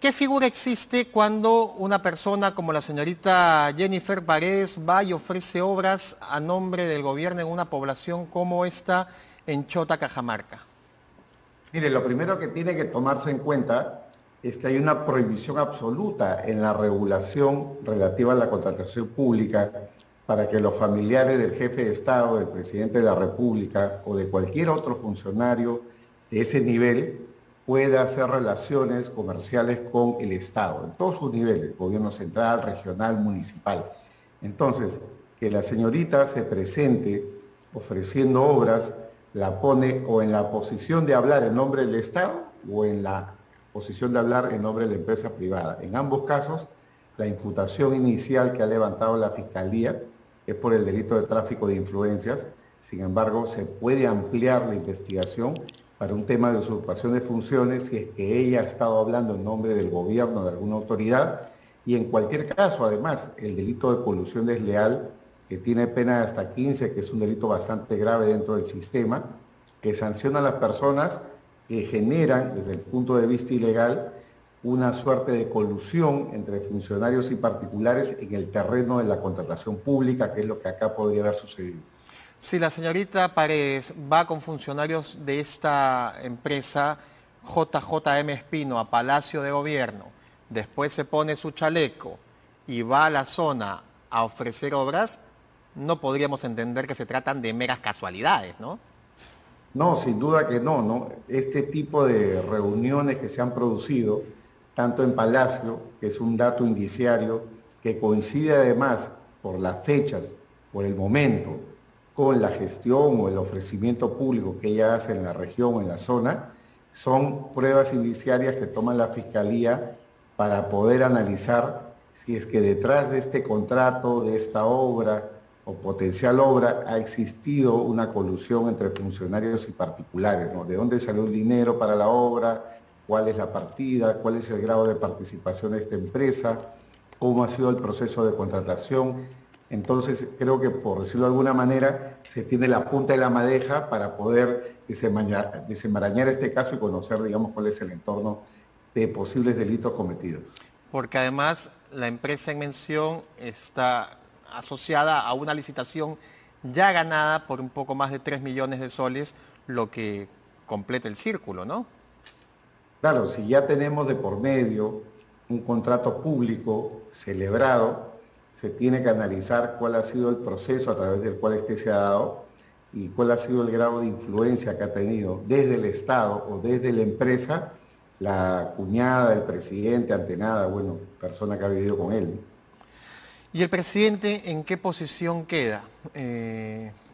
¿Qué figura existe cuando una persona como la señorita Jennifer Paredes va y ofrece obras a nombre del gobierno en una población como esta en Chota, Cajamarca? Mire, lo primero que tiene que tomarse en cuenta es que hay una prohibición absoluta en la regulación relativa a la contratación pública para que los familiares del jefe de Estado, del presidente de la República o de cualquier otro funcionario de ese nivel pueda hacer relaciones comerciales con el Estado, en todos sus niveles, gobierno central, regional, municipal. Entonces, que la señorita se presente ofreciendo obras la pone o en la posición de hablar en nombre del Estado o en la posición de hablar en nombre de la empresa privada. En ambos casos, la imputación inicial que ha levantado la Fiscalía es por el delito de tráfico de influencias. Sin embargo, se puede ampliar la investigación para un tema de usurpación de funciones si es que ella ha estado hablando en nombre del gobierno, de alguna autoridad, y en cualquier caso, además, el delito de colusión desleal que tiene pena de hasta 15, que es un delito bastante grave dentro del sistema, que sanciona a las personas que generan, desde el punto de vista ilegal, una suerte de colusión entre funcionarios y particulares en el terreno de la contratación pública, que es lo que acá podría haber sucedido. Si la señorita Paredes va con funcionarios de esta empresa JJM Espino a Palacio de Gobierno, después se pone su chaleco y va a la zona a ofrecer obras, no podríamos entender que se tratan de meras casualidades, ¿no? No, sin duda que no, ¿no? Este tipo de reuniones que se han producido, tanto en Palacio, que es un dato indiciario, que coincide además por las fechas, por el momento, con la gestión o el ofrecimiento público que ella hace en la región o en la zona, son pruebas indiciarias que toma la Fiscalía para poder analizar si es que detrás de este contrato, de esta obra, o potencial obra, ha existido una colusión entre funcionarios y particulares, ¿no? ¿De dónde salió el dinero para la obra? ¿Cuál es la partida? ¿Cuál es el grado de participación de esta empresa? ¿Cómo ha sido el proceso de contratación? Entonces, creo que, por decirlo de alguna manera, se tiene la punta de la madeja para poder desenmarañar este caso y conocer, digamos, cuál es el entorno de posibles delitos cometidos. Porque además la empresa en mención está asociada a una licitación ya ganada por un poco más de 3 millones de soles, lo que completa el círculo, ¿no? Claro, si ya tenemos de por medio un contrato público celebrado, se tiene que analizar cuál ha sido el proceso a través del cual este se ha dado y cuál ha sido el grado de influencia que ha tenido desde el Estado o desde la empresa, la cuñada del presidente, antenada, bueno, persona que ha vivido con él. ¿Y el presidente en qué posición queda?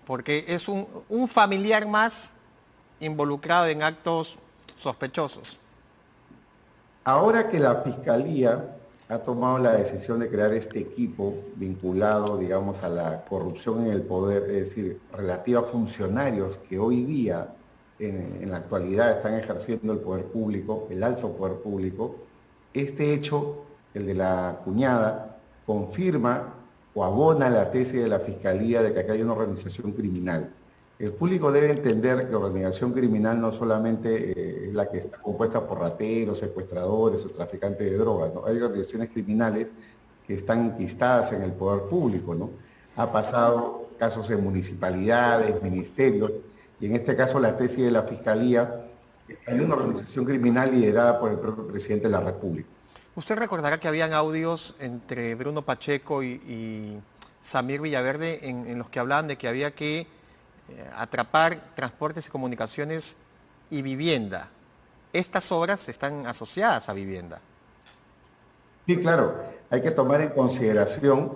Porque es un familiar más involucrado en actos sospechosos. Ahora que la Fiscalía ha tomado la decisión de crear este equipo vinculado, digamos, a la corrupción en el poder, es decir, relativa a funcionarios que hoy día, en la actualidad, están ejerciendo el poder público, el alto poder público, este hecho, el de la cuñada, confirma o abona la tesis de la Fiscalía de que acá hay una organización criminal. El público debe entender que organización criminal no solamente es la que está compuesta por rateros, secuestradores o traficantes de drogas, ¿no? Hay organizaciones criminales que están enquistadas en el poder público, ¿no? Ha pasado casos en municipalidades, ministerios, y en este caso la tesis de la Fiscalía hay una organización criminal liderada por el propio presidente de la República. Usted recordará que habían audios entre Bruno Pacheco y Samir Villaverde en los que hablaban de que había que atrapar transportes y comunicaciones y vivienda. Estas obras están asociadas a vivienda. Sí, claro, hay que tomar en consideración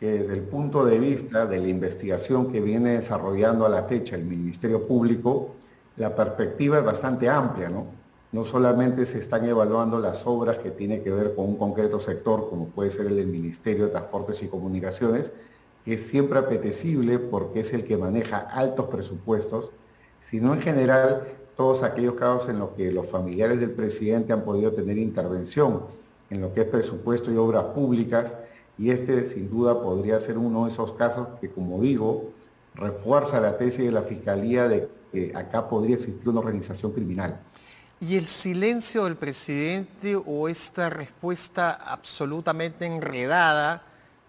que desde el punto de vista de la investigación que viene desarrollando a la fecha el Ministerio Público, la perspectiva es bastante amplia, ¿no? No solamente se están evaluando las obras que tienen que ver con un concreto sector, como puede ser el del Ministerio de Transportes y Comunicaciones, que es siempre apetecible porque es el que maneja altos presupuestos, sino en general todos aquellos casos en los que los familiares del presidente han podido tener intervención en lo que es presupuesto y obras públicas, y este sin duda podría ser uno de esos casos que, como digo, refuerza la tesis de la Fiscalía de que acá podría existir una organización criminal. ¿Y el silencio del presidente o esta respuesta absolutamente enredada,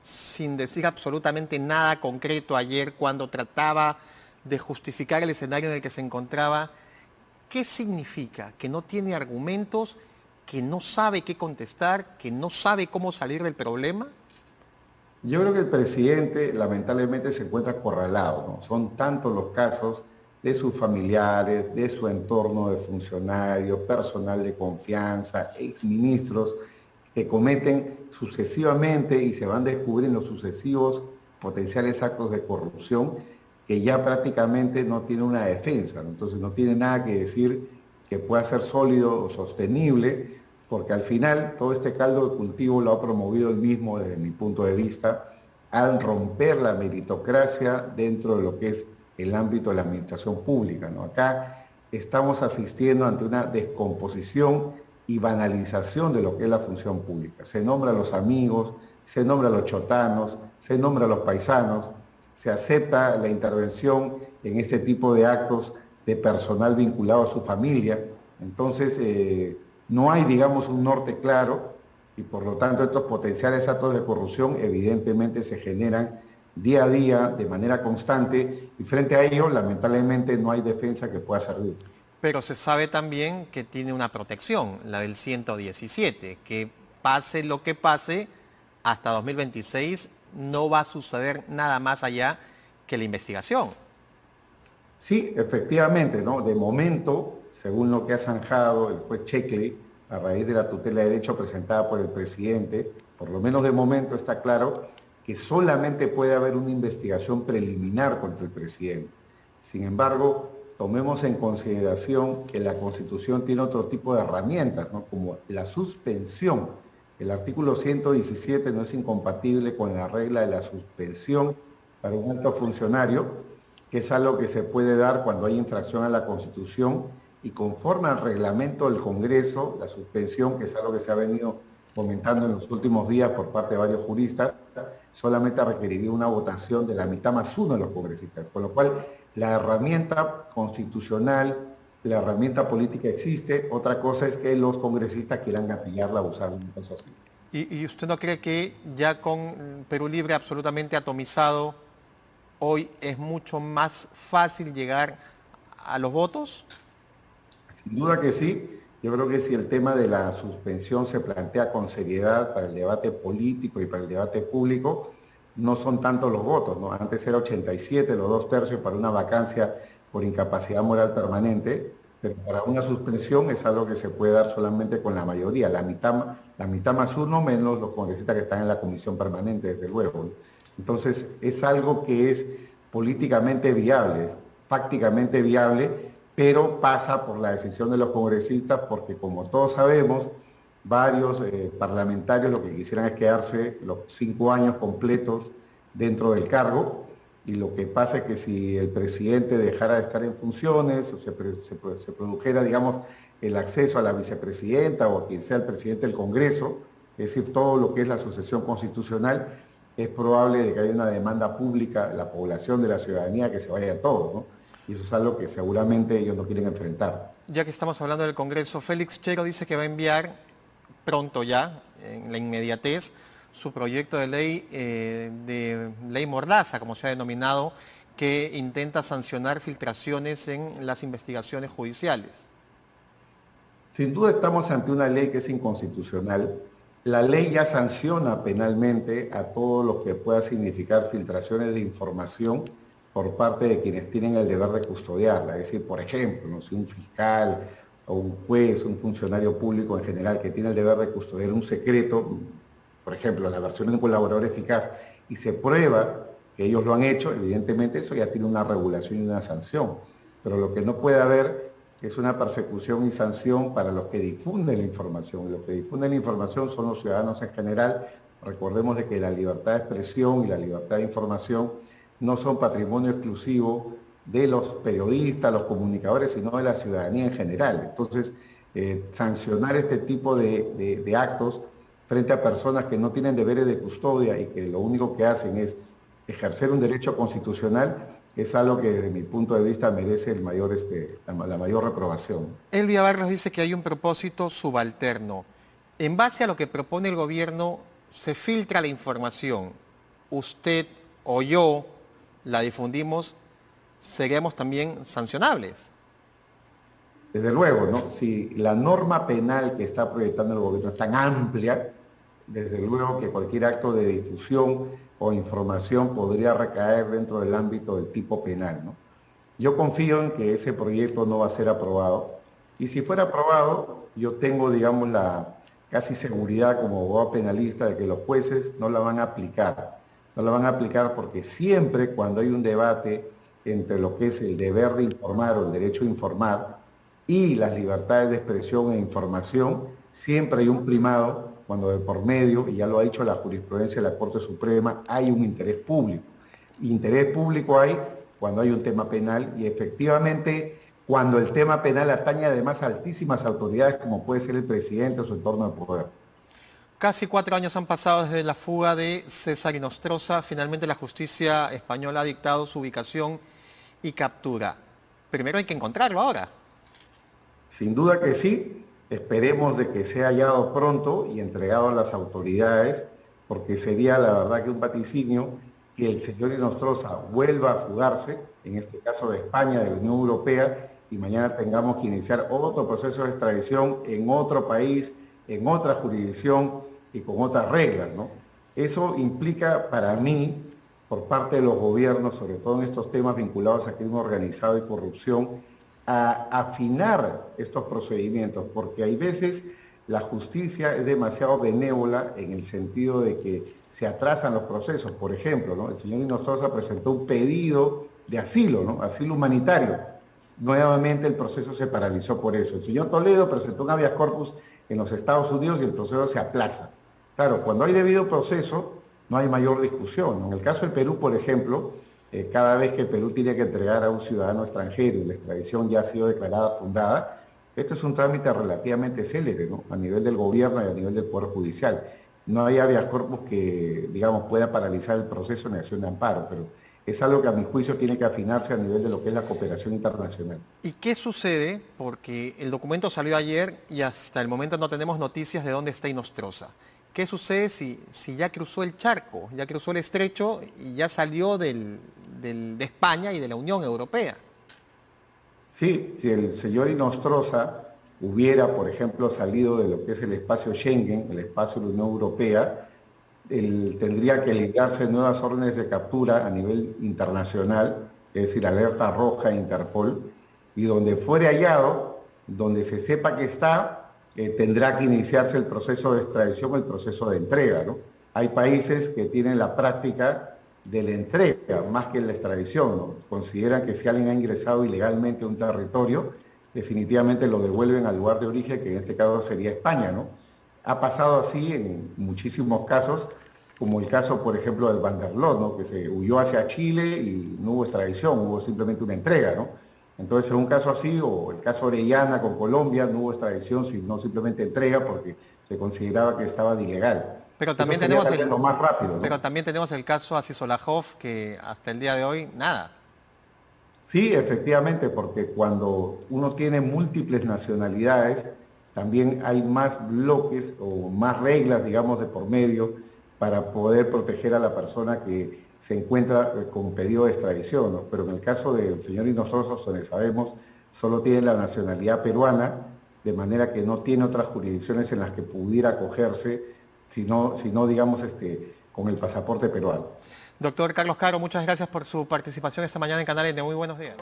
sin decir absolutamente nada concreto ayer cuando trataba de justificar el escenario en el que se encontraba, qué significa? ¿Que no tiene argumentos, que no sabe qué contestar, que no sabe cómo salir del problema? Yo creo que el presidente lamentablemente se encuentra acorralado, ¿no? Son tantos los casos de sus familiares, de su entorno de funcionarios, personal de confianza, exministros, que cometen sucesivamente y se van descubriendo sucesivos potenciales actos de corrupción que ya prácticamente no tiene una defensa, ¿no? Entonces no tiene nada que decir que pueda ser sólido o sostenible, porque al final todo este caldo de cultivo lo ha promovido él mismo desde mi punto de vista, al romper la meritocracia dentro de lo que es el ámbito de la administración pública, ¿no? Acá estamos asistiendo ante una descomposición y banalización de lo que es la función pública. Se nombra a los amigos, se nombra a los chotanos, se nombra a los paisanos, se acepta la intervención en este tipo de actos de personal vinculado a su familia. Entonces, no hay, digamos, un norte claro y por lo tanto estos potenciales actos de corrupción evidentemente se generan día a día de manera constante y frente a ello lamentablemente no hay defensa que pueda servir. Pero se sabe también que tiene una protección, la del 117, que pase lo que pase, hasta 2026 no va a suceder nada más allá que la investigación. Sí, efectivamente, ¿no? De momento, según lo que ha zanjado el juez Checkley, a raíz de la tutela de derecho presentada por el presidente, por lo menos de momento está claro que solamente puede haber una investigación preliminar contra el presidente. Sin embargo, tomemos en consideración que la Constitución tiene otro tipo de herramientas, ¿no? Como la suspensión. El artículo 117 no es incompatible con la regla de la suspensión para un alto funcionario, que es algo que se puede dar cuando hay infracción a la Constitución y conforme al reglamento del Congreso, la suspensión, que es algo que se ha venido comentando en los últimos días por parte de varios juristas, solamente requeriría una votación de la mitad más uno de los congresistas, con lo cual la herramienta constitucional, la herramienta política existe, otra cosa es que los congresistas quieran gatillarla o usar un caso así. ¿Y usted no cree que ya con Perú Libre absolutamente atomizado, hoy es mucho más fácil llegar a los votos? Sin duda que sí. Yo creo que si el tema de la suspensión se plantea con seriedad para el debate político y para el debate público, no son tantos los votos, ¿no? Antes era 87, los 2/3 para una vacancia por incapacidad moral permanente, pero para una suspensión es algo que se puede dar solamente con la mayoría, la mitad más uno menos los congresistas que están en la comisión permanente, desde luego, ¿no? Entonces es algo que es políticamente viable, es fácticamente viable, pero pasa por la decisión de los congresistas porque, como todos sabemos, varios parlamentarios lo que quisieran es quedarse los 5 años completos dentro del cargo, y lo que pasa es que si el presidente dejara de estar en funciones o se produjera, digamos, el acceso a la vicepresidenta o a quien sea el presidente del Congreso, es decir, todo lo que es la sucesión constitucional, es probable de que haya una demanda pública de la población, de la ciudadanía, que se vaya a todos, ¿no? Y eso es algo que seguramente ellos no quieren enfrentar. Ya que estamos hablando del Congreso, Félix Chero dice que va a enviar pronto ya, en la inmediatez, su proyecto de ley Mordaza, como se ha denominado, que intenta sancionar filtraciones en las investigaciones judiciales. Sin duda estamos ante una ley que es inconstitucional. La ley ya sanciona penalmente a todo lo que pueda significar filtraciones de información por parte de quienes tienen el deber de custodiarla. Es decir, por ejemplo, ¿no? Si un fiscal o un juez, un funcionario público en general que tiene el deber de custodiar un secreto, por ejemplo, la versión de un colaborador eficaz, y se prueba que ellos lo han hecho, evidentemente eso ya tiene una regulación y una sanción. Pero lo que no puede haber es una persecución y sanción para los que difunden la información. Los que difunden la información son los ciudadanos en general. Recordemos de que la libertad de expresión y la libertad de información no son patrimonio exclusivo de los periodistas, los comunicadores, sino de la ciudadanía en general. Entonces, sancionar este tipo de actos frente a personas que no tienen deberes de custodia y que lo único que hacen es ejercer un derecho constitucional, es algo que desde mi punto de vista merece la mayor reprobación. Elvia Barrios dice que hay un propósito subalterno. En base a lo que propone el gobierno, se filtra la información. Usted o yo la difundimos, seremos también sancionables. Desde luego, ¿no? Si la norma penal que está proyectando el gobierno es tan amplia, desde luego que cualquier acto de difusión o información podría recaer dentro del ámbito del tipo penal, ¿no? Yo confío en que ese proyecto no va a ser aprobado, y si fuera aprobado, yo tengo, digamos, la casi seguridad como abogado penalista de que los jueces no la van a aplicar. No la van a aplicar porque siempre cuando hay un debate entre lo que es el deber de informar o el derecho a informar y las libertades de expresión e información, siempre hay un primado cuando de por medio, y ya lo ha dicho la jurisprudencia de la Corte Suprema, hay un interés público. Interés público hay cuando hay un tema penal, y efectivamente cuando el tema penal atañe además a altísimas autoridades como puede ser el presidente o su entorno de poder. Casi 4 años han pasado desde la fuga de César Inostroza. Finalmente la justicia española ha dictado su ubicación y captura. Primero hay que encontrarlo ahora. Sin duda que sí, esperemos de que sea hallado pronto y entregado a las autoridades, porque sería la verdad que un vaticinio que el señor Inostroza vuelva a fugarse, en este caso de España, de la Unión Europea, y mañana tengamos que iniciar otro proceso de extradición en otro país, en otra jurisdicción y con otras reglas, ¿no? Eso implica para mí, por parte de los gobiernos, sobre todo en estos temas vinculados a crimen organizado y corrupción, a afinar estos procedimientos, porque hay veces la justicia es demasiado benévola en el sentido de que se atrasan los procesos. Por ejemplo, ¿no? El señor Inostroza presentó un pedido de asilo, ¿no? Asilo humanitario. Nuevamente el proceso se paralizó por eso. El señor Toledo presentó un habeas corpus en los Estados Unidos y el proceso se aplaza. Claro, cuando hay debido proceso, no hay mayor discusión. En el caso del Perú, por ejemplo, cada vez que el Perú tiene que entregar a un ciudadano extranjero y la extradición ya ha sido declarada fundada, esto es un trámite relativamente célebre, ¿no? A nivel del gobierno y a nivel del Poder Judicial. No hay habeas corpus que, digamos, pueda paralizar el proceso de acción de amparo, pero es algo que a mi juicio tiene que afinarse a nivel de lo que es la cooperación internacional. ¿Y qué sucede? Porque el documento salió ayer y hasta el momento no tenemos noticias de dónde está Inostroza. ¿Qué sucede si ya cruzó el charco, ya cruzó el estrecho y ya salió de España y de la Unión Europea? Sí, si el señor Inostroza hubiera, por ejemplo, salido de lo que es el espacio Schengen, el espacio de la Unión Europea, él tendría que ligarse nuevas órdenes de captura a nivel internacional, es decir, alerta roja e Interpol, y donde fuere hallado, donde se sepa que está, tendrá que iniciarse el proceso de extradición, el proceso de entrega, ¿no? Hay países que tienen la práctica de la entrega más que la extradición, ¿no? Consideran que si alguien ha ingresado ilegalmente a un territorio, definitivamente lo devuelven al lugar de origen, que en este caso sería España, ¿no? Ha pasado así en muchísimos casos, como el caso, por ejemplo, del Van der Lot, ¿no? Que se huyó hacia Chile y no hubo extradición, hubo simplemente una entrega, ¿no? Entonces, en un caso así, o el caso Orellana con Colombia, no hubo extradición, sino simplemente entrega porque se consideraba que estaba de ilegal. Pero también tenemos lo más rápido, ¿no? Pero también tenemos el caso Asisolajov, que hasta el día de hoy, nada. Sí, efectivamente, porque cuando uno tiene múltiples nacionalidades, también hay más bloques o más reglas, digamos, de por medio para poder proteger a la persona que se encuentra con pedido de extradición, ¿no? Pero en el caso del señor Inostroza, donde sabemos, solo tiene la nacionalidad peruana, de manera que no tiene otras jurisdicciones en las que pudiera acogerse, sino digamos, con el pasaporte peruano. Doctor Carlos Caro, muchas gracias por su participación esta mañana en Canales de Muy Buenos Días.